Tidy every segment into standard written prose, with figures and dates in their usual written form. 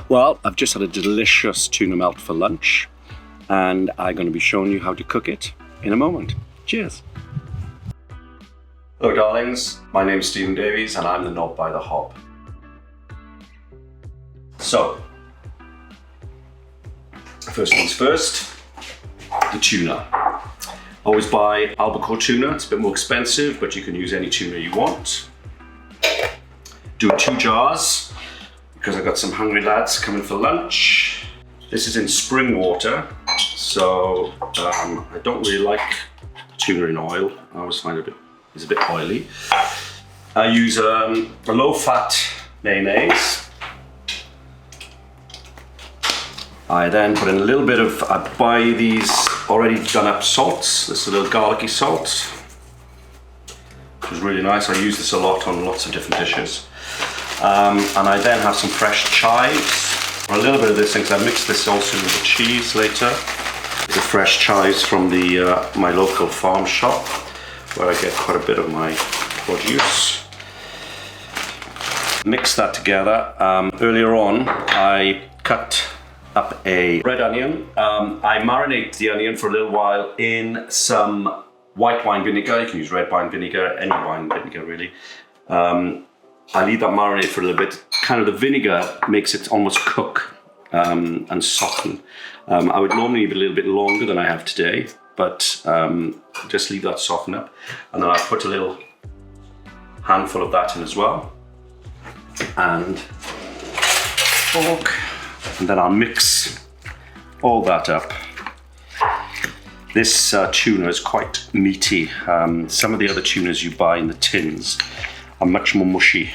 Well, I've just had a delicious tuna melt for lunch, and I'm going to be showing you how to cook it in a moment. Cheers. Hello darlings, my name is Davies and I'm the Knob by the Hob. So, first things first, the tuna. Always buy albacore tuna, it's a bit more expensive, but you can use any tuna you want. Do 2 jars, because I've got some hungry lads coming for lunch. This is in spring water, so I don't really like tuna in oil. I always find it's a bit oily. I use a low-fat mayonnaise. I then put in a little bit of, I buy these already done up salts. This is a little garlicky salt, which is really nice. I use this a lot on lots of different dishes. And I then have some fresh chives, or a little bit of this, because I mix this also with the cheese later. The fresh chives from my local farm shop, where I get quite a bit of my produce. Mix that together. Earlier on, I cut up a red onion. I marinate the onion for a little while in some white wine vinegar. You can use red wine vinegar, any wine vinegar really. I leave that marinate for a little bit. Kind of the vinegar makes it almost cook and soften. I would normally leave it a little bit longer than I have today, but just leave that soften up. And then I put a little handful of that in as well. And fork. And then I'll mix all that up. This tuna is quite meaty. Some of the other tunas you buy in the tins are much more mushy,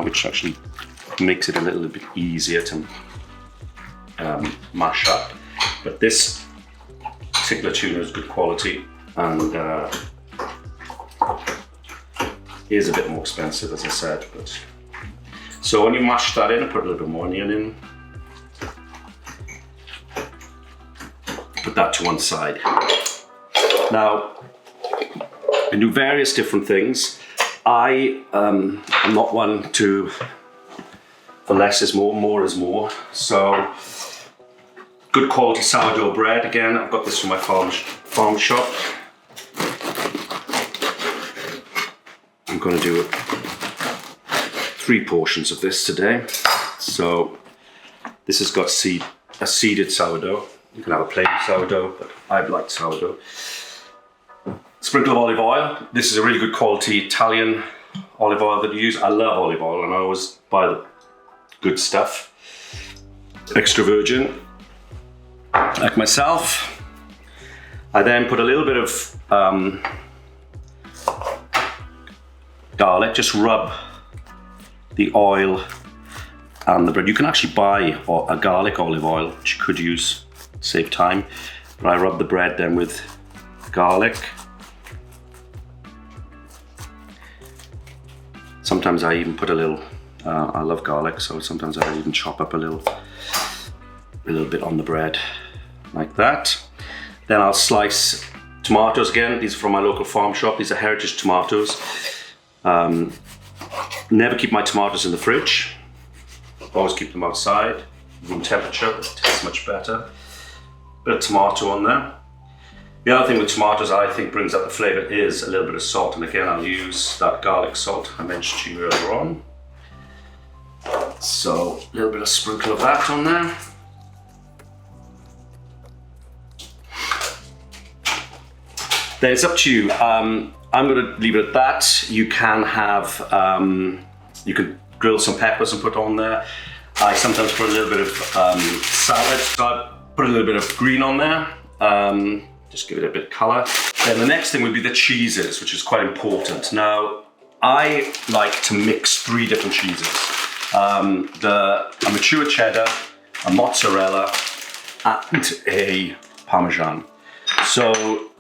which actually makes it a little bit easier to mash up. But this particular tuna is good quality and is a bit more expensive, as I said. But so when you mash that in, put a little bit more onion in. Put that to one side. Now, I do various different things. I am not one to, for less is more, more is more. So, good quality sourdough bread. Again, I've got this from my farm shop. I'm going to do 3 portions of this today. So, this has got a seeded sourdough. You can have a plain sourdough, but I like sourdough. Sprinkle of olive oil. This is a really good quality Italian olive oil that you use. I love olive oil and I always buy the good stuff. Extra virgin, like myself. I then put a little bit of garlic, just rub the oil and the bread. You can actually buy a garlic olive oil, which you could use, save time. But I rub the bread then with garlic. Sometimes I even put a little, I love garlic, so sometimes I even chop up a little bit on the bread, like that. Then I'll slice tomatoes again. These are from my local farm shop. These are heritage tomatoes. Never keep my tomatoes in the fridge. Always keep them outside, room temperature. It tastes much better. Bit of tomato on there. The other thing with tomatoes I think brings out the flavour is a little bit of salt, and again I'll use that garlic salt I mentioned to you earlier on. So a little bit of sprinkle of that on there. Then it's up to you. I'm going to leave it at that. You can have, you can grill some peppers and put on there. I sometimes put a little bit of salad. So I put a little bit of green on there. Just give it a bit of colour. Then the next thing would be the cheeses, which is quite important. Now, I like to mix 3 different cheeses. A mature cheddar, a mozzarella, and a Parmesan. So,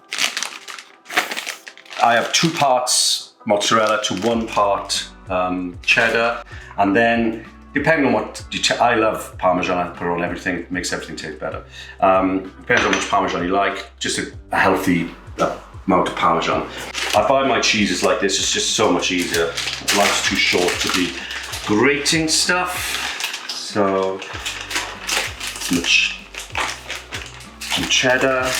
I have 2 parts mozzarella to 1 part cheddar, and then depending on what, I love Parmesan, I put it on everything, it makes everything taste better. Depends on how much Parmesan you like, just a healthy amount of Parmesan. I buy my cheeses like this, it's just so much easier. Life's too short to be grating stuff. So some cheddar.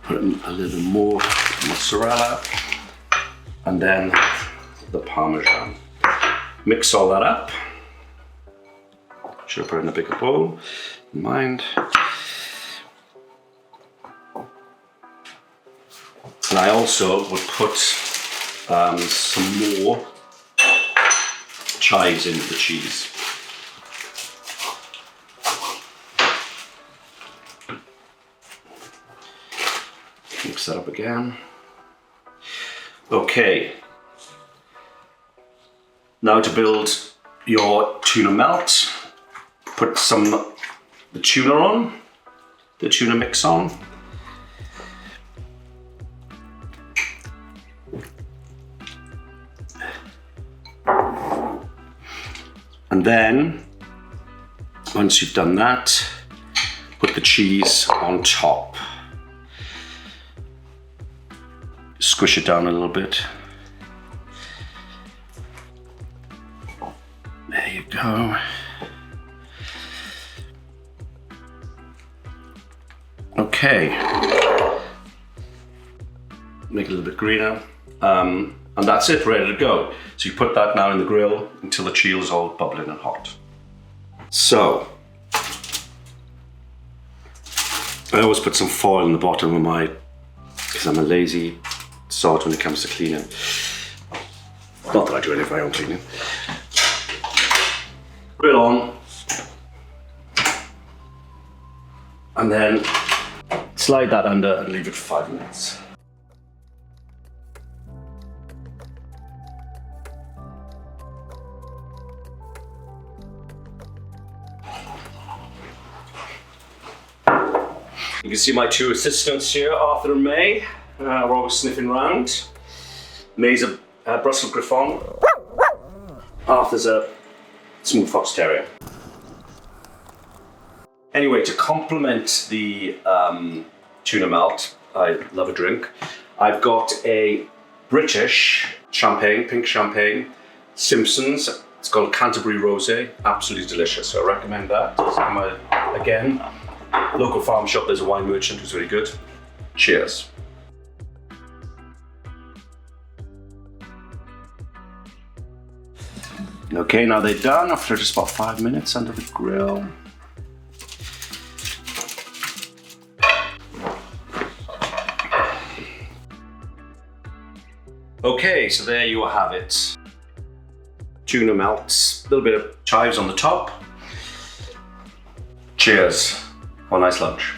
Put a little more mozzarella, and then the Parmesan. Mix all that up. Should have put it in a bigger bowl. Mind. And I also would put some more chives into the cheese. Mix that up again. Okay. Now to build your tuna melt, put the tuna on, the tuna mix on. And then, once you've done that, put the cheese on top. Squish it down a little bit. There you go. Okay. Make it a little bit greener. And that's it, ready to go. So you put that now in the grill until the cheese is all bubbling and hot. So, I always put some foil in the bottom of my, because I'm a lazy sod when it comes to cleaning. Not that I do any of my own cleaning. Grill on. And then slide that under and leave it for 5 minutes. You can see my two assistants here, Arthur and May. We're always sniffing around. May's a Brussels Griffon. Arthur's a smooth fox terrier. Anyway, to complement the tuna melt, I love a drink. I've got a British champagne, pink champagne, Simpsons. It's called Canterbury Rosé, absolutely delicious. So I recommend that. Again, local farm shop, there's a wine merchant who's very good. Cheers. Okay, now they're done after just about 5 minutes under the grill. Okay, so there you have it. Tuna melts, a little bit of chives on the top. Cheers. Have a nice lunch.